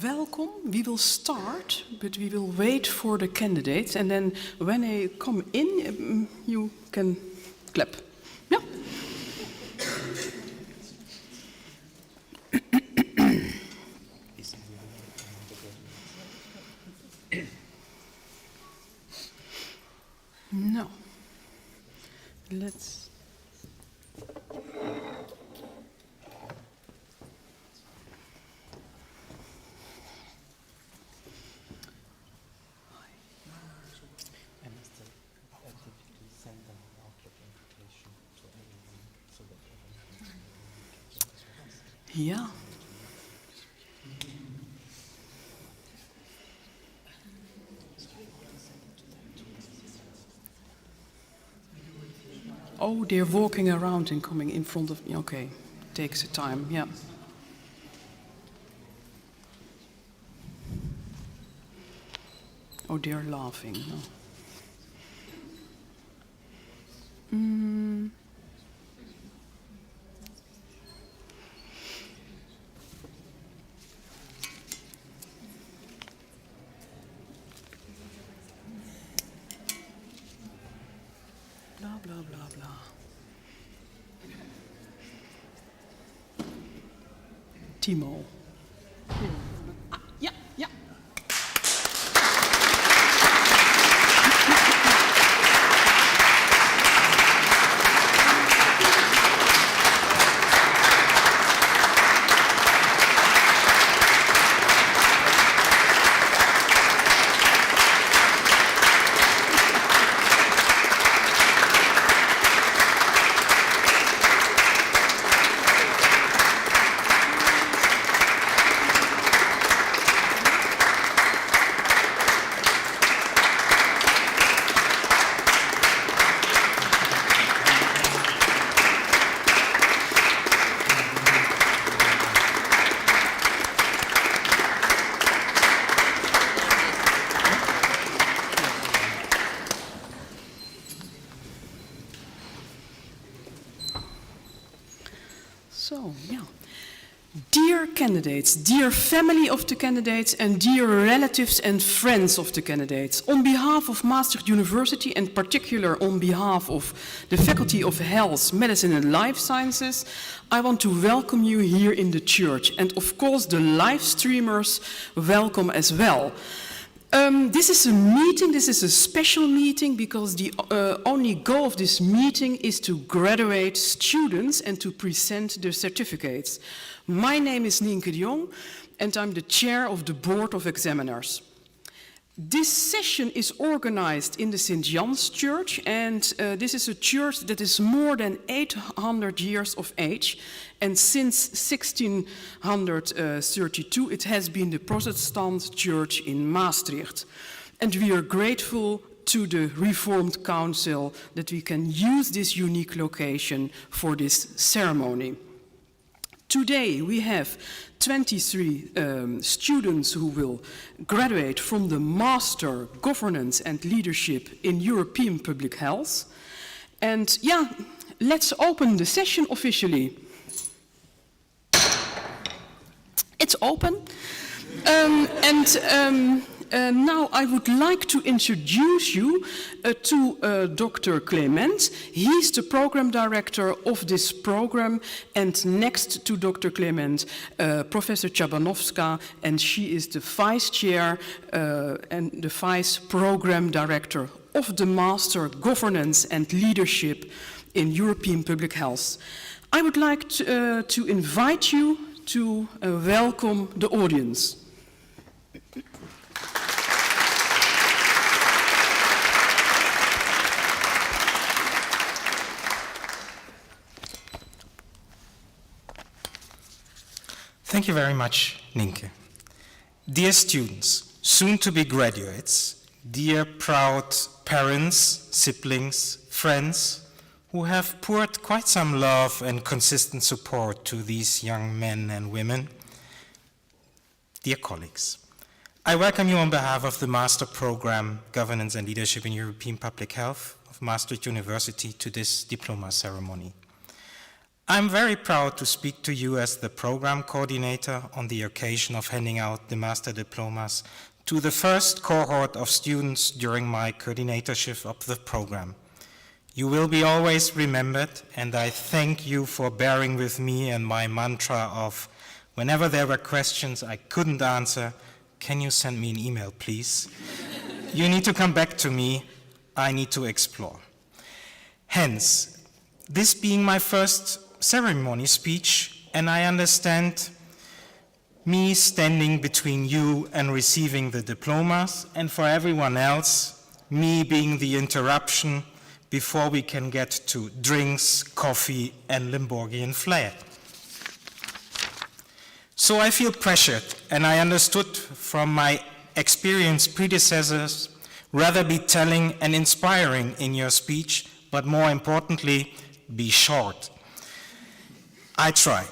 welcome. We will start, but we will wait for the candidates, and then when they come in, you can clap. Yeah. No. Let's. Ja. Oh, they're walking around and coming in front of me. Okay, takes a time, yeah. Oh, they're laughing. No. Blah, blah, blah, blah. Timo. Ja, ja. So, yeah. Dear candidates, dear family of the candidates, and dear relatives and friends of the candidates, on behalf of Maastricht University, and particular on behalf of the Faculty of Health, Medicine and Life Sciences, I want to welcome you here in the church. And of course, the live streamers, welcome as well. This is a meeting, this is a special meeting, because the only goal of this meeting is to graduate students and to present their certificates. My name is Nienke de Jong, and I'm the chair of the Board of Examiners. This session is organized in the St. Jan's Church, and this is a church that is more than 800 years of age, and since 1632 it has been the Protestant church in Maastricht. And we are grateful to the Reformed Council that we can use this unique location for this ceremony. Today we have 23 students who will graduate from the Master Governance and Leadership in European Public Health. And yeah, let's open the session officially. It's open. Now I would like to introduce you to Dr. Clement. He's the program director of this program, and next to Dr. Clement, Professor Chabanovska, and she is the vice chair and the vice program director of the Master Governance and Leadership in European Public Health. I would like to invite you to welcome the audience. Thank you very much, Nienke. Dear students, soon to be graduates, dear proud parents, siblings, friends, who have poured quite some love and consistent support to these young men and women, dear colleagues, I welcome you on behalf of the Master Program Governance and Leadership in European Public Health of Maastricht University to this diploma ceremony. I'm very proud to speak to you as the program coordinator on the occasion of handing out the master diplomas to the first cohort of students during my coordinatorship of the program. You will be always remembered, and I thank you for bearing with me and my mantra of whenever there were questions I couldn't answer, can you send me an email, please? You need to come back to me. I need to explore. Hence, this being my first ceremony speech, and I understand me standing between you and receiving the diplomas, and for everyone else, me being the interruption before we can get to drinks, coffee, and Limburgian flair. So I feel pressured, and I understood from my experienced predecessors, rather be telling and inspiring in your speech, but more importantly, be short. I try.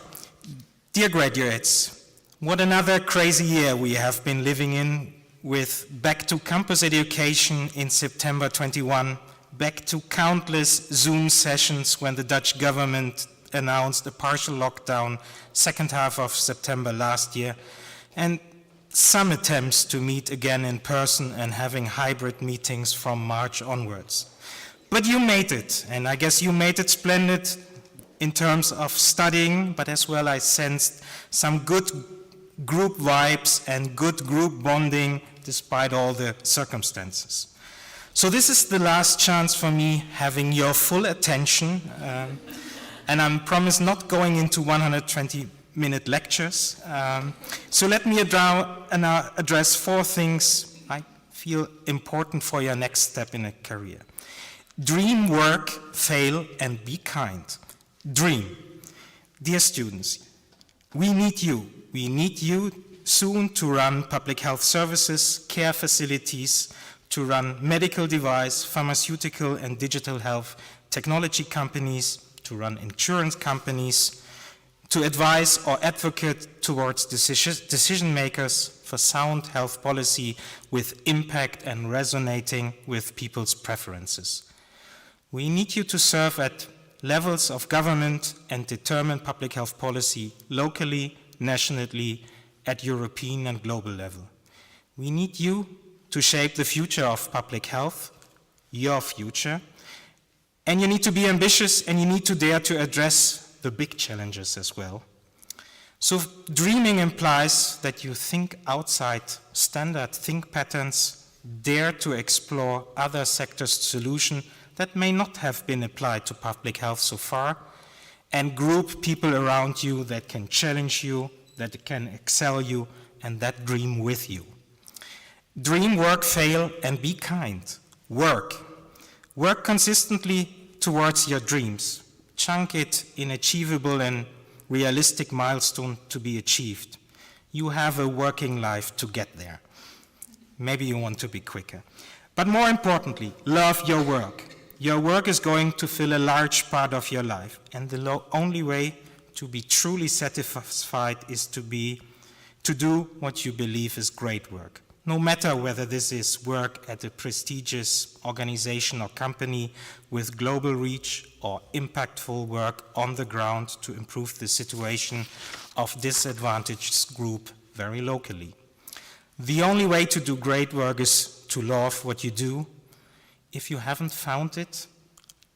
Dear graduates, what another crazy year we have been living in, with back to campus education in September 21, back to countless Zoom sessions when the Dutch government announced a partial lockdown second half of September last year, and some attempts to meet again in person and having hybrid meetings from March onwards. But you made it, and I guess you made it splendid in terms of studying, but as well I sensed some good group vibes and good group bonding despite all the circumstances. So this is the last chance for me having your full attention, and I'm promised not going into 120-minute lectures. So let me address 4 things I feel important for your next step in a career. Dream, work, fail, and be kind. Dream. Dear students, we need you. We need you soon to run public health services, care facilities, to run medical device, pharmaceutical and digital health technology companies, to run insurance companies, to advise or advocate towards decision makers for sound health policy with impact and resonating with people's preferences. We need you to serve at levels of government and determine public health policy locally, nationally, at European and global level. We need you to shape the future of public health, your future, and you need to be ambitious and you need to dare to address the big challenges as well. So dreaming implies that you think outside standard think patterns, dare to explore other sectors' solutions that may not have been applied to public health so far, and group people around you that can challenge you, that can excel you, and that dream with you. Dream, work, fail, and be kind. Work. Work consistently towards your dreams. Chunk it in achievable and realistic milestones to be achieved. You have a working life to get there. Maybe you want to be quicker. But more importantly, love your work. Your work is going to fill a large part of your life, and the only way to be truly satisfied is to do what you believe is great work. No matter whether this is work at a prestigious organization or company with global reach or impactful work on the ground to improve the situation of disadvantaged group very locally. The only way to do great work is to love what you do. If you haven't found it,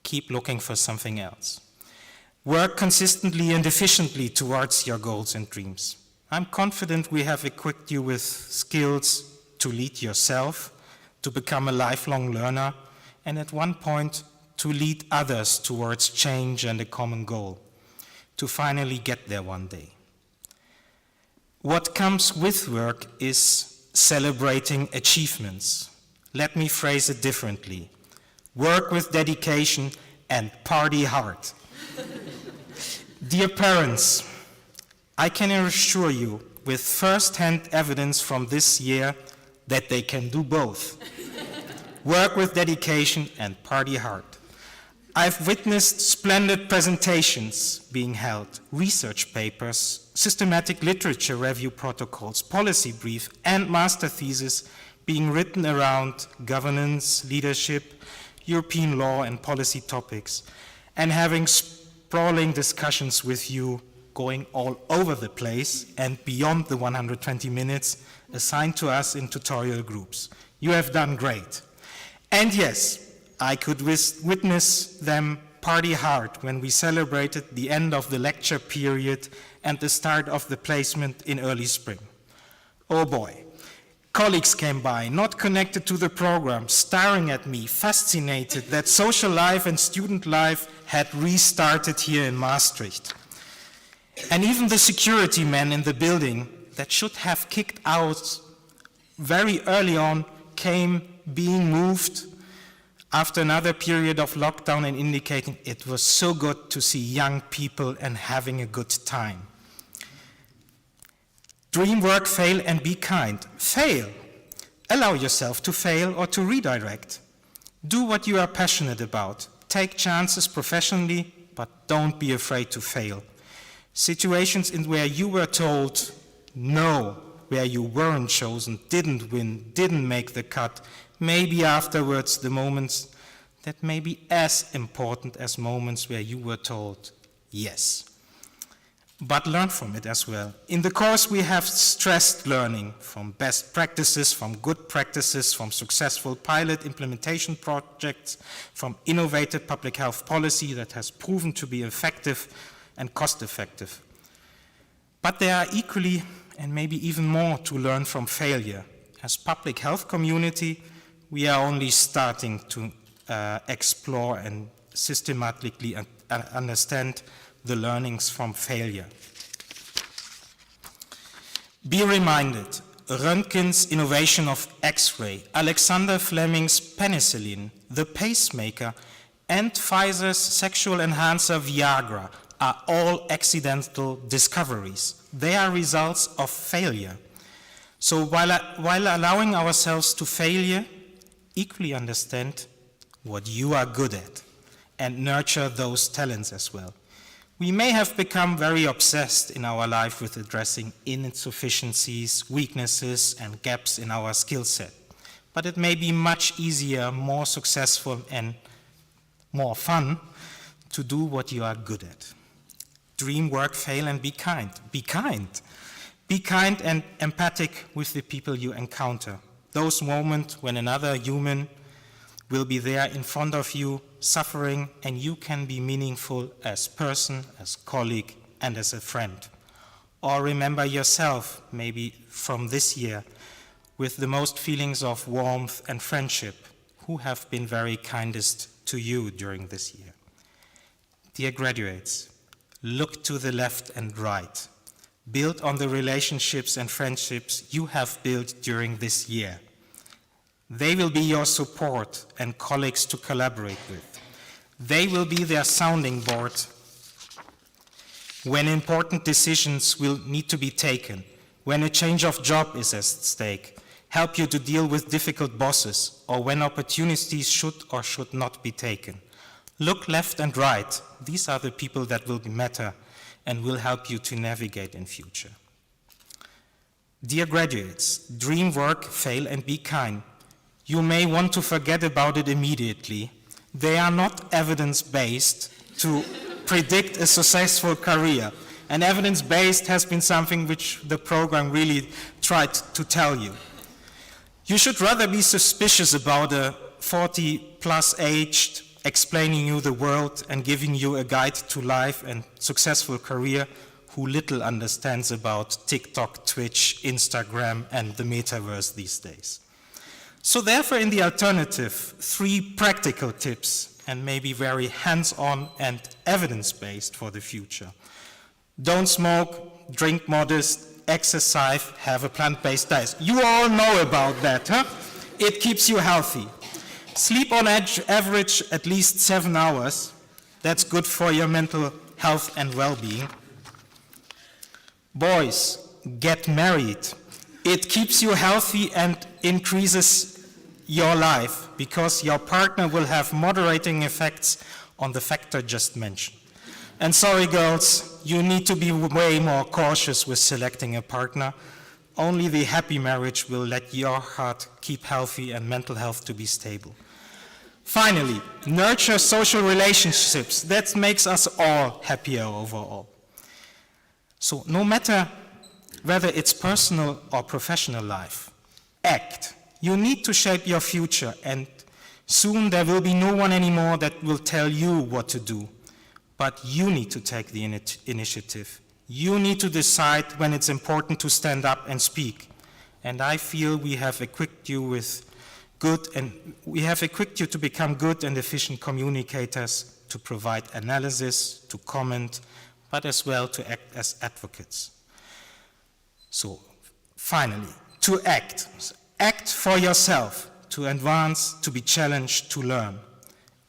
keep looking for something else. Work consistently and efficiently towards your goals and dreams. I'm confident we have equipped you with skills to lead yourself, to become a lifelong learner, and at one point to lead others towards change and a common goal, to finally get there one day. What comes with work is celebrating achievements. Let me phrase it differently. Work with dedication and party hard. Dear parents, I can assure you with first-hand evidence from this year that they can do both. Work with dedication and party hard. I've witnessed splendid presentations being held, research papers, systematic literature review protocols, policy brief, and master thesis being written around governance, leadership, European law and policy topics, and having sprawling discussions with you, going all over the place and beyond the 120 minutes assigned to us in tutorial groups. You have done great. And yes, I could witness them party hard when we celebrated the end of the lecture period and the start of the placement in early spring. Oh boy. Colleagues came by, not connected to the program, staring at me, fascinated that social life and student life had restarted here in Maastricht. And even the security men in the building that should have kicked out very early on came being moved after another period of lockdown and indicating it was so good to see young people and having a good time. Dream, work, fail, and be kind. Fail. Allow yourself to fail or to redirect. Do what you are passionate about. Take chances professionally, but don't be afraid to fail. Situations in where you were told no, where you weren't chosen, didn't win, didn't make the cut, maybe afterwards the moments that may be as important as moments where you were told yes. But learn from it as well. In the course we have stressed learning from best practices, from good practices, from successful pilot implementation projects, from innovative public health policy that has proven to be effective and cost-effective. But there are equally and maybe even more to learn from failure. As public health community, we are only starting to explore and systematically understand the learnings from failure. Be reminded, Röntgen's innovation of X-ray, Alexander Fleming's penicillin, the pacemaker, and Pfizer's sexual enhancer Viagra are all accidental discoveries. They are results of failure. So while allowing ourselves to failure, equally understand what you are good at and nurture those talents as well. We may have become very obsessed in our life with addressing insufficiencies, weaknesses, and gaps in our skill set. But it may be much easier, more successful, and more fun to do what you are good at. Dream, work, fail, and be kind. Be kind. Be kind and empathic with the people you encounter. Those moments when another human will be there in front of you, suffering, and you can be meaningful as person, as colleague, and as a friend. Or remember yourself, maybe from this year, with the most feelings of warmth and friendship, who have been very kindest to you during this year. Dear graduates, look to the left and right. Build on the relationships and friendships you have built during this year. They will be your support and colleagues to collaborate with. They will be their sounding board when important decisions will need to be taken, when a change of job is at stake, help you to deal with difficult bosses, or when opportunities should or should not be taken. Look left and right. These are the people that will matter and will help you to navigate in future. Dear graduates, dream, work, fail, and be kind. You may want to forget about it immediately. They are not evidence-based to predict a successful career. And evidence-based has been something which the program really tried to tell you. You should rather be suspicious about a 40-plus aged explaining you the world and giving you a guide to life and successful career who little understands about TikTok, Twitch, Instagram, and the metaverse these days. So therefore, in the alternative, 3 practical tips, and maybe very hands-on and evidence-based for the future. Don't smoke, drink modest, exercise, have a plant-based diet. You all know about that, huh? It keeps you healthy. Sleep on average at least 7 hours. That's good for your mental health and well-being. Boys, get married. It keeps you healthy and increases your life because your partner will have moderating effects on the factor just mentioned. And sorry girls, you need to be way more cautious with selecting a partner. Only the happy marriage will let your heart keep healthy and mental health to be stable. Finally, nurture social relationships. That makes us all happier overall. So no matter whether it's personal or professional life, act. You need to shape your future, and soon there will be no one anymore that will tell you what to do. But you need to take the initiative. You need to decide when it's important to stand up and speak. And I feel we have equipped you to become good and efficient communicators, to provide analysis, to comment, but as well to act as advocates. So, finally, to act. Act for yourself, to advance, to be challenged, to learn.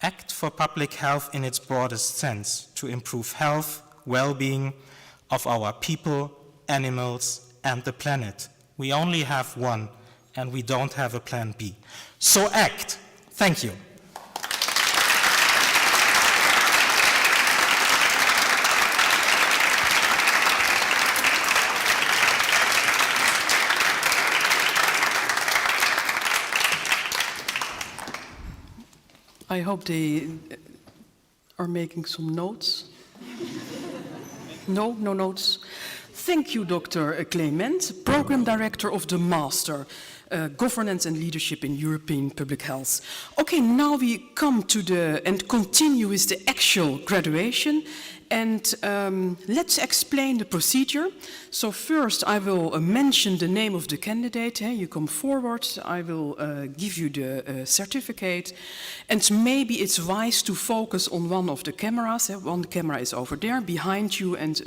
Act for public health in its broadest sense, to improve health, well-being of our people, animals, and the planet. We only have one, and we don't have a plan B. So act. Thank you. I hope they are making some notes. No notes. Thank you, Dr. Clement, Program Director of the Master, Governance and Leadership in European Public Health. Okay, now we come to and continue with the actual graduation. And let's explain the procedure. So first I will mention the name of the candidate. You come forward, I will give you the certificate. And maybe it's wise to focus on one of the cameras. One camera is over there behind you, and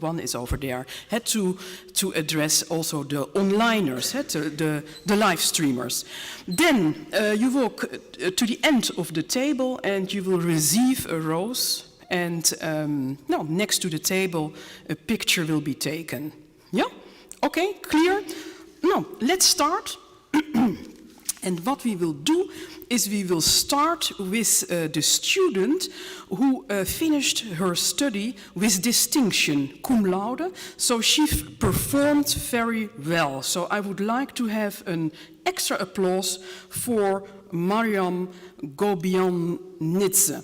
one is over there. To address also the onliners, the live streamers. Then you walk to the end of the table and you will receive a rose. And next to the table, a picture will be taken. Yeah? Okay, clear? Now, let's start. And what we will do is we will start with the student who finished her study with distinction, cum laude. So she performed very well. So I would like to have an extra applause for Mariam Gobian-Nitze.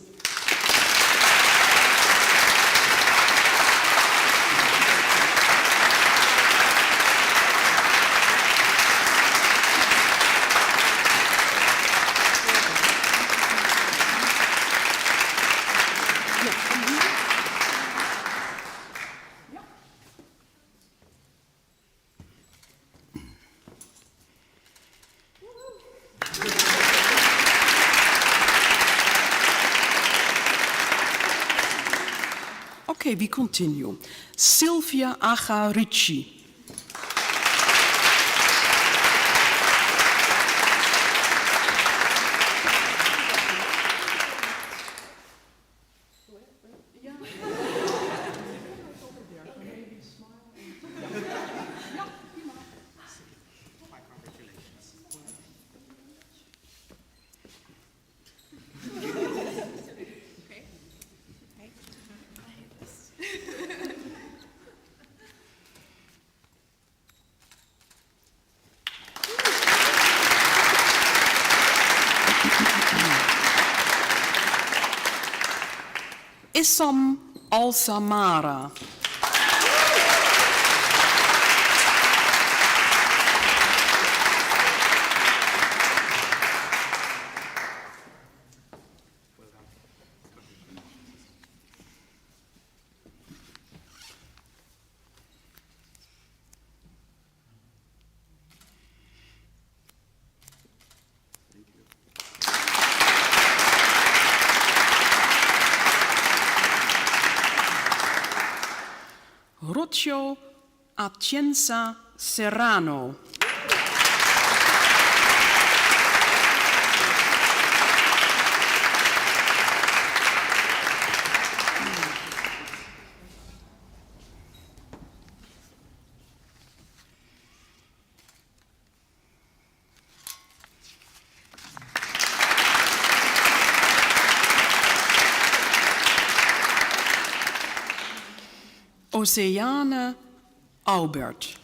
Okay, we continue. Silvia Agha-Ricci. Issam Al-Samara. Rocio Atienza Serrano. Oceane Albert.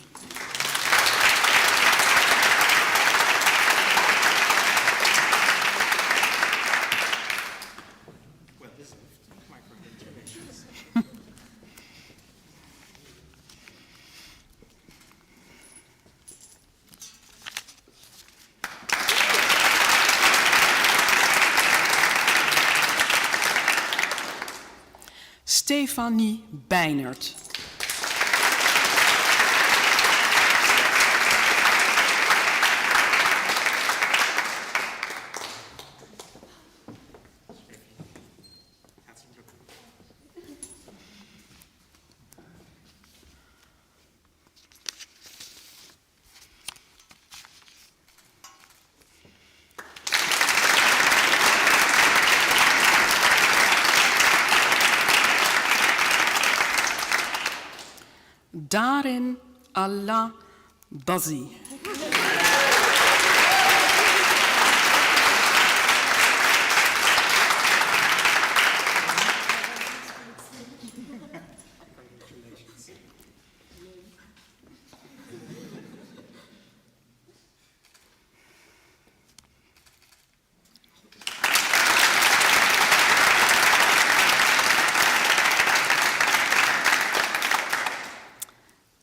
Stefanie Beinert. Darin Allah Bazi.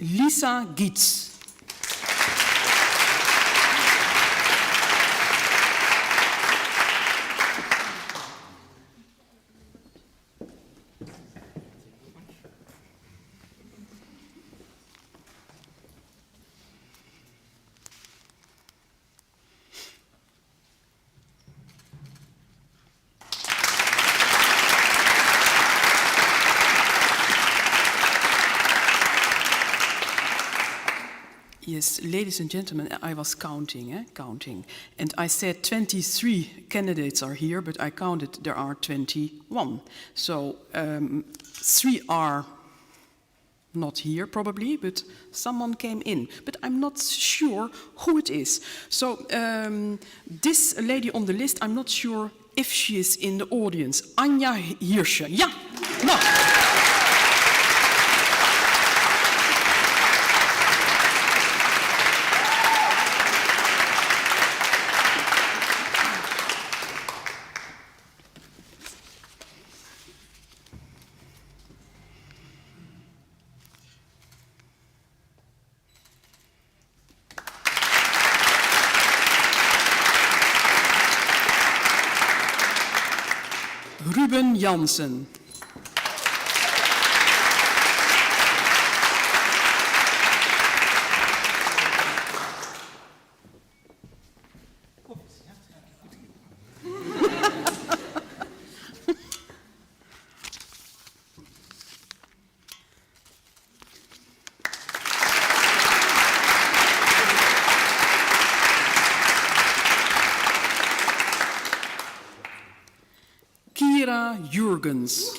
Lisa Gietz. Yes, ladies and gentlemen, I was counting, and I said 23 candidates are here, but I counted there are 21. So 3 are not here probably, but someone came in. But I'm not sure who it is. So this lady on the list, I'm not sure if she is in the audience. Anja Hirsche. Ja, no. Ruben Jansen. Kira Jurgens.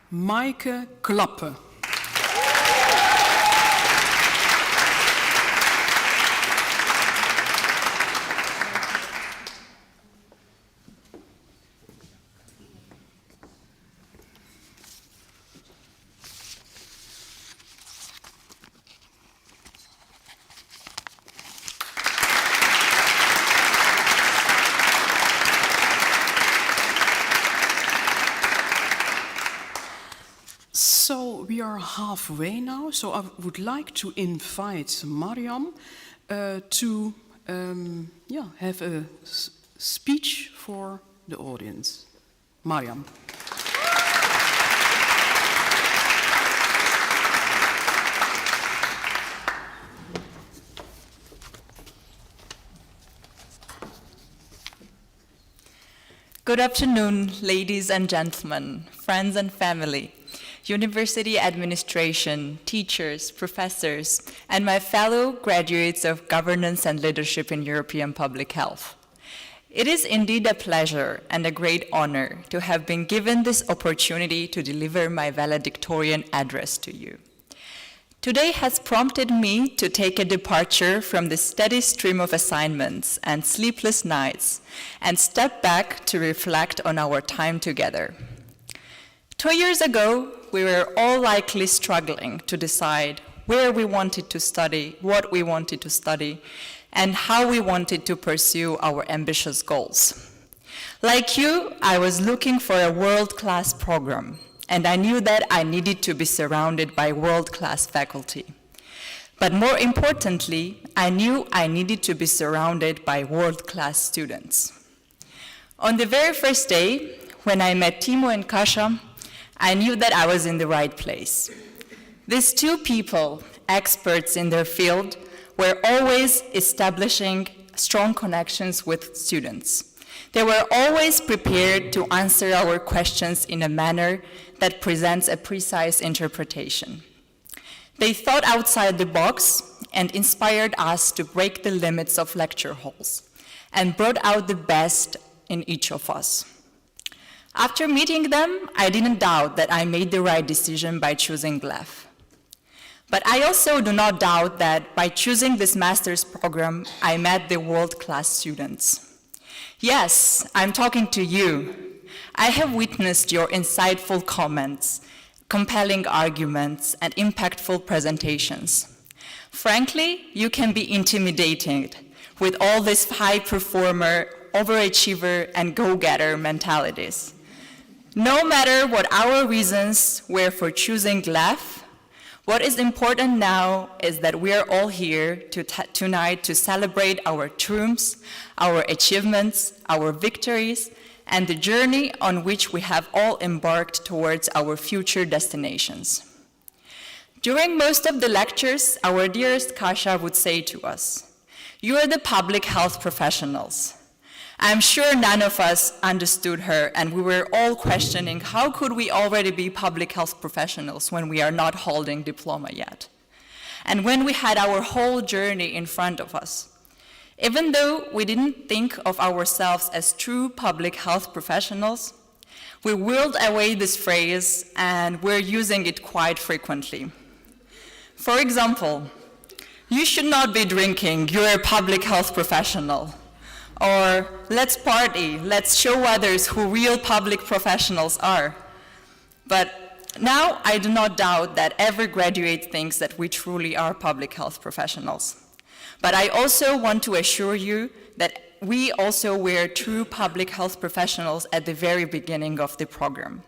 Maaike Klappe. So we are halfway now, so I would like to invite Mariam to have a speech for the audience. Mariam. Good afternoon, ladies and gentlemen, friends and family, university administration, teachers, professors, and my fellow graduates of governance and leadership in European public health. It is indeed a pleasure and a great honor to have been given this opportunity to deliver my valedictorian address to you. Today has prompted me to take a departure from the steady stream of assignments and sleepless nights and step back to reflect on our time together. 2 years ago, we were all likely struggling to decide where we wanted to study, what we wanted to study, and how we wanted to pursue our ambitious goals. Like you, I was looking for a world-class program, and I knew that I needed to be surrounded by world-class faculty. But more importantly, I knew I needed to be surrounded by world-class students. On the very first day, when I met Timo and Kasia, I knew that I was in the right place. These two people, experts in their field, were always establishing strong connections with students. They were always prepared to answer our questions in a manner that presents a precise interpretation. They thought outside the box and inspired us to break the limits of lecture halls and brought out the best in each of us. After meeting them, I didn't doubt that I made the right decision by choosing GLEF. But I also do not doubt that by choosing this master's program, I met the world-class students. Yes, I'm talking to you. I have witnessed your insightful comments, compelling arguments, and impactful presentations. Frankly, you can be intimidating with all these high performer, overachiever, and go-getter mentalities. No matter what our reasons were for choosing GLEF, what is important now is that we are all here tonight to celebrate our triumphs, our achievements, our victories, and the journey on which we have all embarked towards our future destinations. During most of the lectures, our dearest Kasia would say to us, "You are the public health professionals." I'm sure none of us understood her, and we were all questioning how could we already be public health professionals when we are not holding diploma yet? And when we had our whole journey in front of us, even though we didn't think of ourselves as true public health professionals, we whirled away this phrase and we're using it quite frequently. For example, "You should not be drinking, you're a public health professional." Or, "Let's party, let's show others who real public professionals are." But now I do not doubt that every graduate thinks that we truly are public health professionals. But I also want to assure you that we also were true public health professionals at the very beginning of the program.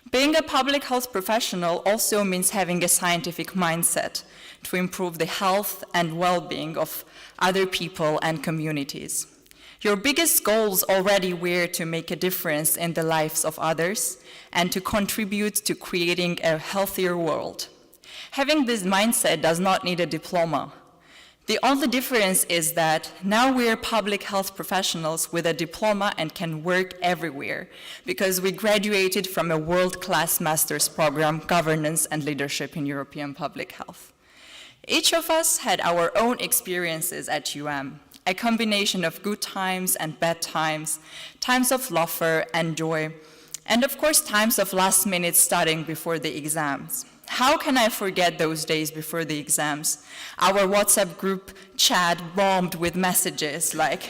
Being a public health professional also means having a scientific mindset to improve the health and well-being of other people and communities. Your biggest goals already were to make a difference in the lives of others and to contribute to creating a healthier world. Having this mindset does not need a diploma. The only difference is that now we are public health professionals with a diploma and can work everywhere because we graduated from a world-class master's program, Governance and Leadership in European Public Health. Each of us had our own experiences at UM. A combination of good times and bad times, times of laughter and joy, and of course times of last-minute studying before the exams. How can I forget those days before the exams? Our WhatsApp group chat bombed with messages like,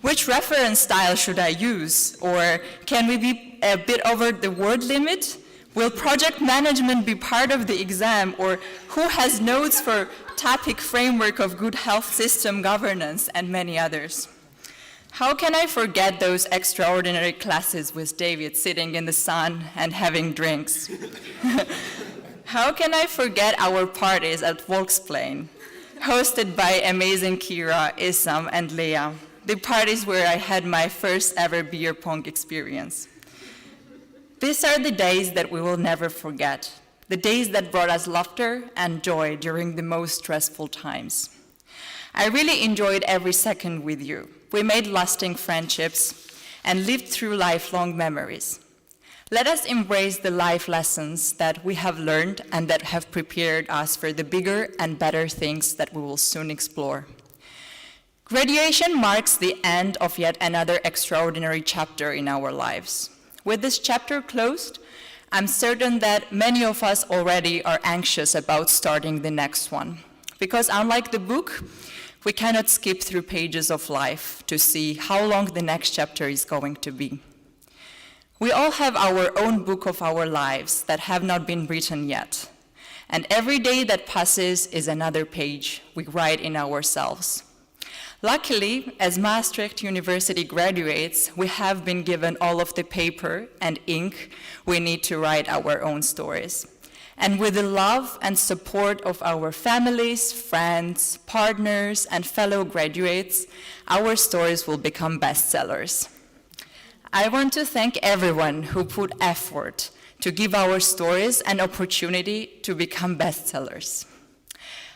"Which reference style should I use?" Or, "Can we be a bit over the word limit?" "Will project management be part of the exam?" Or, "Who has notes for topic framework of good health system governance?" and many others. How can I forget those extraordinary classes with David sitting in the sun and having drinks? How can I forget our parties at Volksplane, hosted by amazing Kira, Isam, and Leah, the parties where I had my first ever beer pong experience. These are the days that we will never forget, the days that brought us laughter and joy during the most stressful times. I really enjoyed every second with you. We made lasting friendships and lived through lifelong memories. Let us embrace the life lessons that we have learned and that have prepared us for the bigger and better things that we will soon explore. Graduation marks the end of yet another extraordinary chapter in our lives. With this chapter closed, I'm certain that many of us already are anxious about starting the next one. Because unlike the book, we cannot skip through pages of life to see how long the next chapter is going to be. We all have our own book of our lives that have not been written yet. And every day that passes is another page we write in ourselves. Luckily, as Maastricht University graduates, we have been given all of the paper and ink we need to write our own stories. And with the love and support of our families, friends, partners, and fellow graduates, our stories will become bestsellers. I want to thank everyone who put effort to give our stories an opportunity to become bestsellers.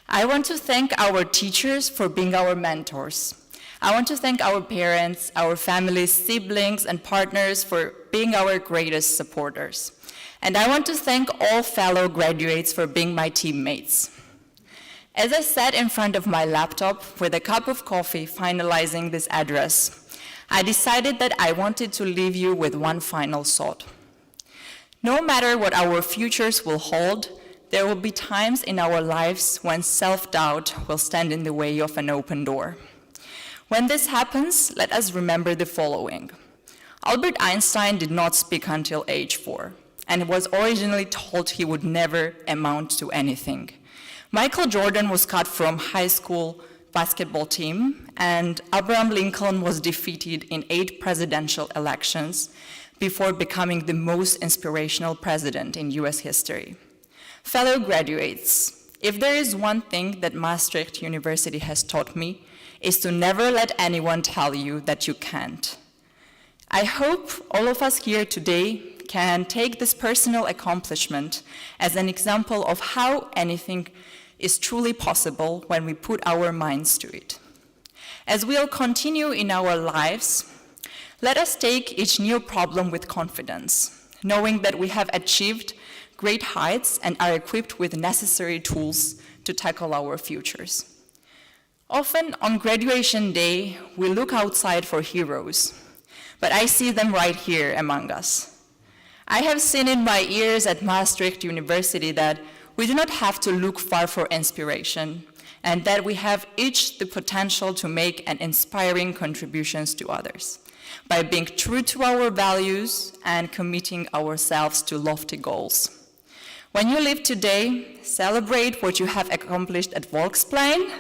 I want to thank our teachers for being our mentors. I want to thank our parents, our families, siblings, and partners for being our greatest supporters. And I want to thank all fellow graduates for being my teammates. As I sat in front of my laptop with a cup of coffee finalizing this address, I decided that I wanted to leave you with one final thought. No matter what our futures will hold, there will be times in our lives when self-doubt will stand in the way of an open door. When this happens, let us remember the following. Albert Einstein did not speak until age 4, and was originally told he would never amount to anything. Michael Jordan was cut from high school basketball team, and Abraham Lincoln was defeated in 8 presidential elections before becoming the most inspirational president in US history. Fellow graduates, if there is one thing that Maastricht University has taught me, is to never let anyone tell you that you can't. I hope all of us here today can take this personal accomplishment as an example of how anything is truly possible when we put our minds to it. As we'll continue in our lives, let us take each new problem with confidence, knowing that we have achieved great heights and are equipped with necessary tools to tackle our futures. Often on graduation day, we look outside for heroes, but I see them right here among us. I have seen in my years at Maastricht University that we do not have to look far for inspiration, and that we have each the potential to make an inspiring contributions to others by being true to our values and committing ourselves to lofty goals. When you live today, celebrate what you have accomplished at Volksplain,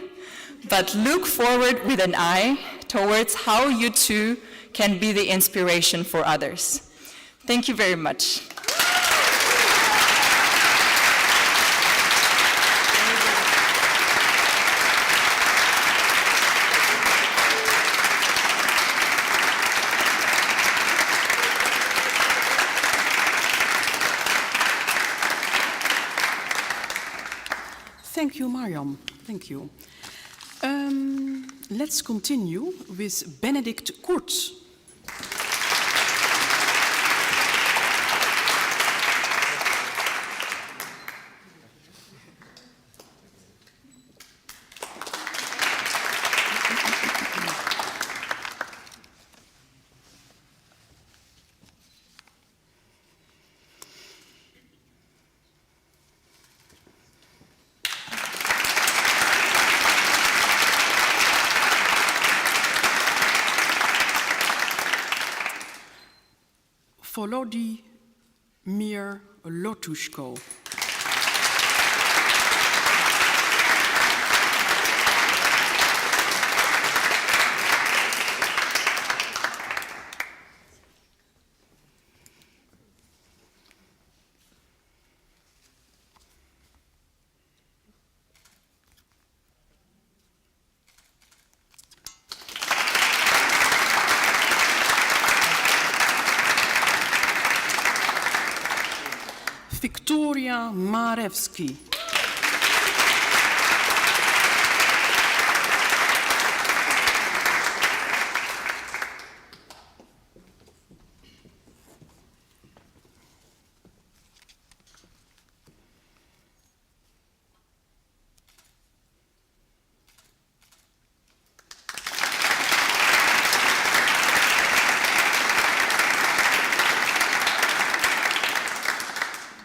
but look forward with an eye towards how you too can be the inspiration for others. Thank you very much. Thank you, Mariam. Thank you. Let's continue with Benedict Kurz. Volodymyr Lotushko. Victoria Marewski.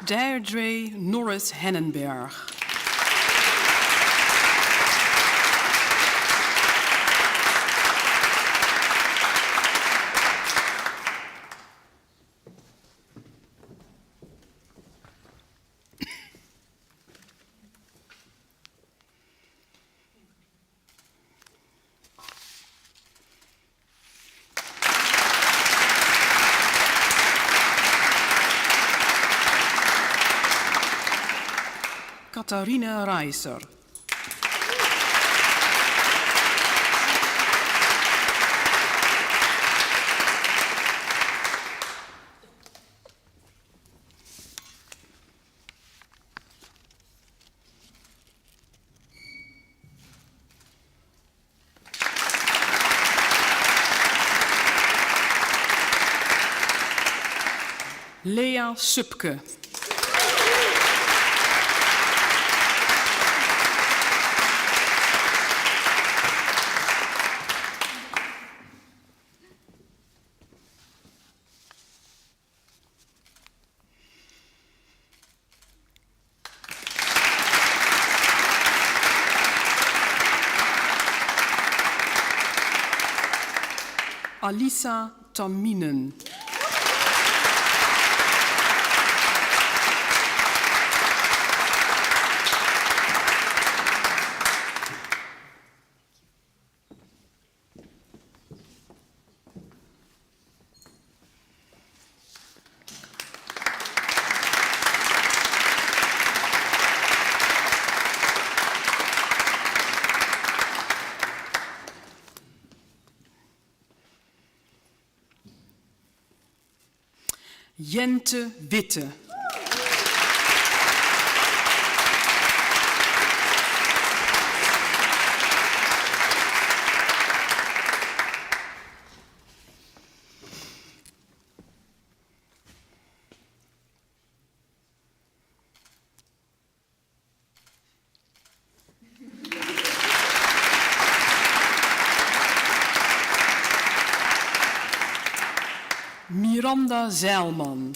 Deirdre Norris Hennenberg. Katharine Reiser. Lea Supke. Alisa Tamminen. Jente Witte. Miranda Zeilman.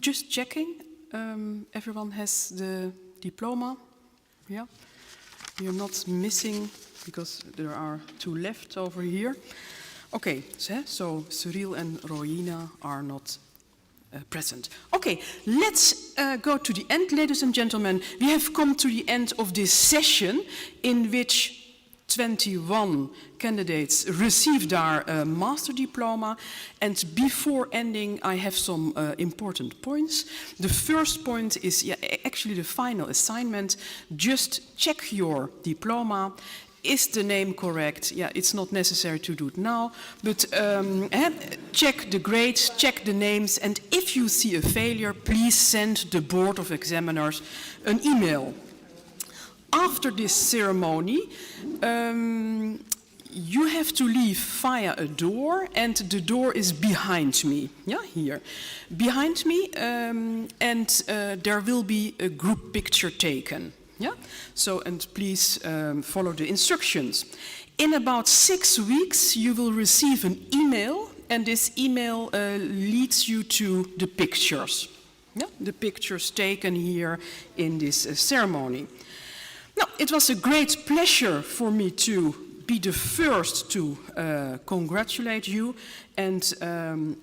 Just checking, everyone has the diploma, yeah? You're not missing, because there are 2 left over here. Okay, so Cyril and Roina are not present. Okay, let's go to the end, ladies and gentlemen. We have come to the end of this session in which 21 candidates received our master diploma, and before ending I have some important points. The first point is actually the final assignment. Just check your diploma. Is the name correct? Yeah, it's not necessary to do it now, but check the grades, check the names, and if you see a failure, please send the Board of Examiners an email. After this ceremony, you have to leave via a door, and the door is behind me, yeah, here. Behind me, and there will be a group picture taken, yeah? So, and please follow the instructions. In about 6 weeks, you will receive an email, and this email leads you to the pictures, yeah? The pictures taken here in this ceremony. Now, it was a great pleasure for me to be the first to congratulate you, and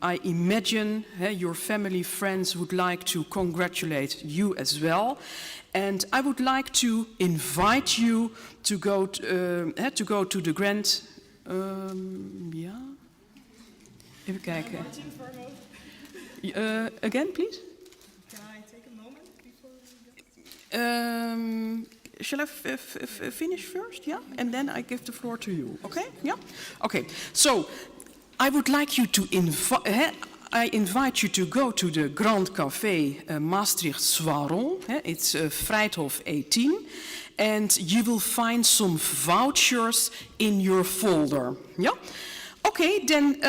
I imagine your family, friends would like to congratulate you as well. And I would like to invite you to go to the grand... ja? Even kijken. Again, please? Can I take a moment before we go? Shall I finish first? Yeah, and then I give the floor to you. Okay? Yeah. Okay. So I would like you to invite you to go to the Grand Café Maastricht Soiron. It's Vrijthof 18, and you will find some vouchers in your folder. Yeah. Okay, then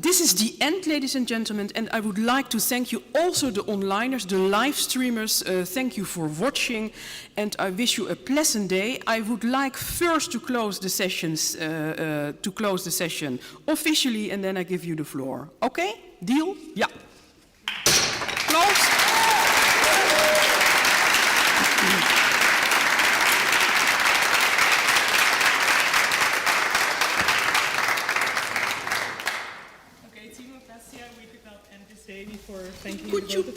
this is the end, ladies and gentlemen, and I would like to thank you also, the onliners, the live streamers. Thank you for watching, and I wish you a pleasant day. I would like first to close the session officially, and then I give you the floor. Okay, deal? Yeah. Close.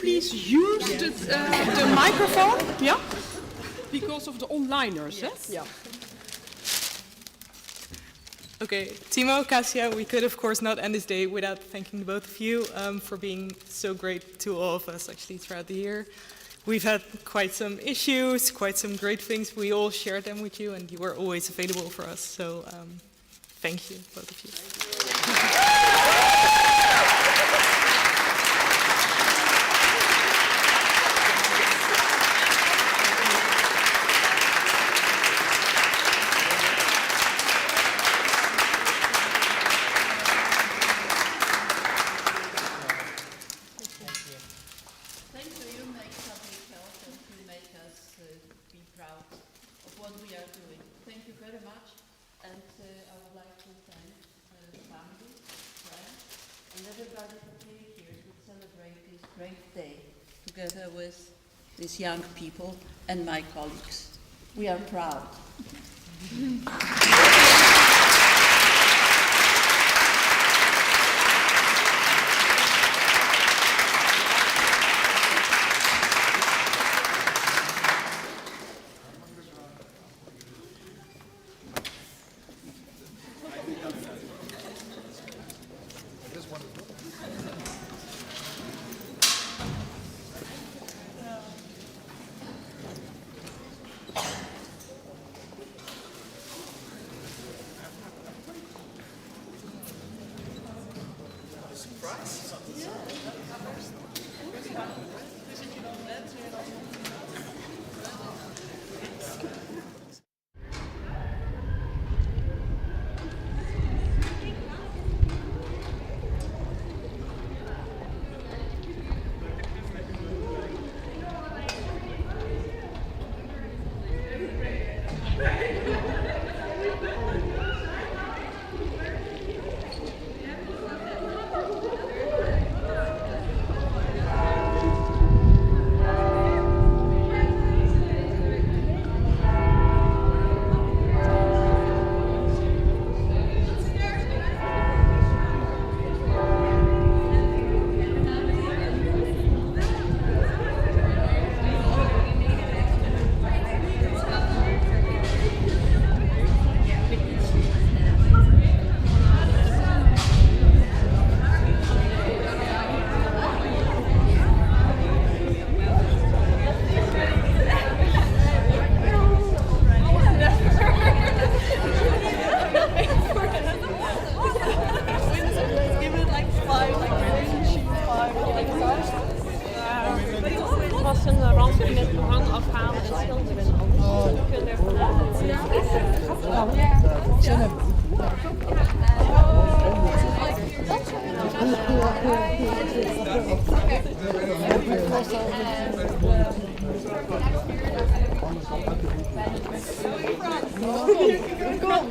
please use the microphone? Yeah? Because of the onliners, yes? Yeah. Okay, Timo, Kasia, we could of course not end this day without thanking the both of you for being so great to all of us actually throughout the year. We've had quite some issues, quite some great things. We all shared them with you and you were always available for us. So thank you, both of you. Together with these young people and my colleagues. We are proud.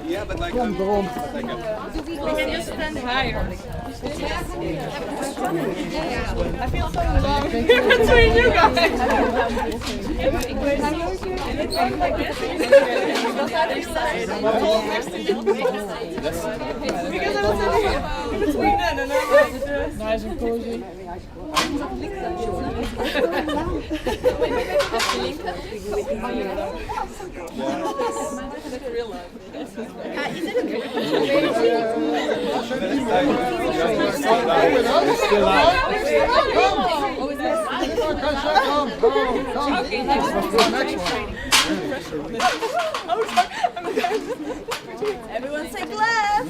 Yeah, but like, we can just stand higher. I feel so long here between you guys. Because I was sitting in between them and I'm like, nice and cozy. Everyone say bless!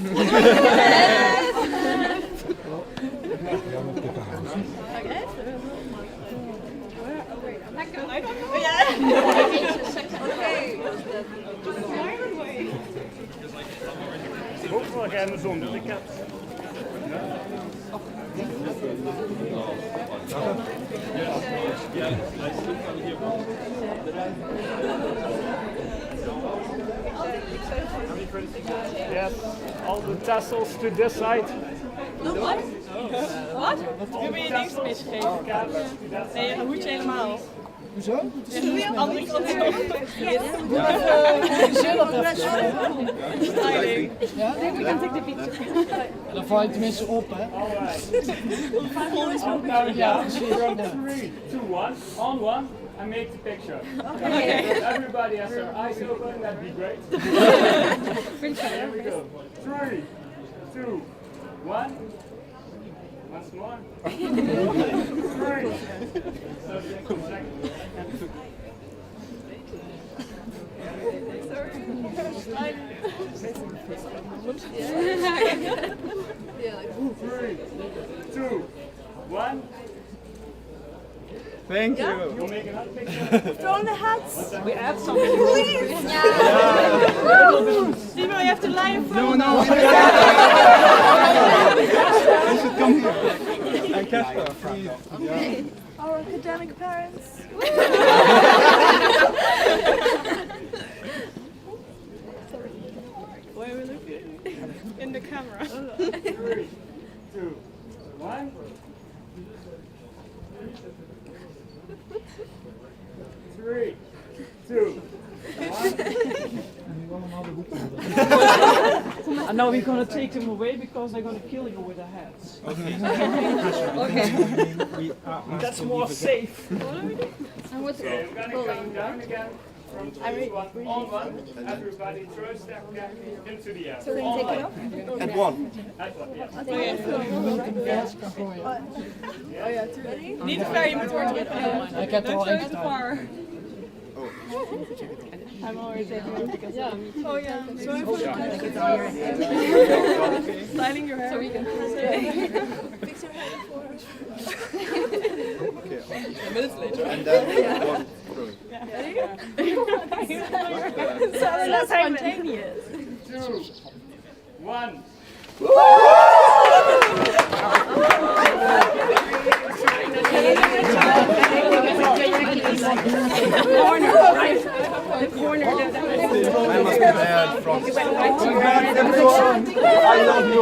Hoeveel ga je zon? Dus ik heb... Yes, all the tassels to this side. No what? Wat? Nu ben je niks misgegeven. Nee, je hoedje helemaal. Hoezo? Andere kant is nog. Styling. Ja? Dan val je tenminste op, hè? Ja, precies. 3, 2, 1, on one, and make the picture. Okay. If everybody has their eyes open, that'd be great. Here we go. 3, 2, 1. Once more. 3. Three, 2, 1. Thank you. You'll make another picture. Throw the hats. We add something. Timo, you have to lie in front. No. You should come here. And Casper, please. Okay. Our academic parents. Why are we looking? In the camera. 3, 2, 1. 3, 2, 1. And now we're gonna take them away because they're gonna kill you with their heads. That's more safe. Okay, I'm gonna count down again. From 3 to 1, on one, everybody throws their cap into the air. So then take it off? At one. At one, yes. Niet te ver, je moet worden. Ik heb er al één gedaan. far. I'm always yeah. Oh yeah. So styling your hair. So we can fix your hair for us. Minutes later. And then one. So that's spontaneous. 2, 1. Corner, right? The corner. I must be there from. I love you.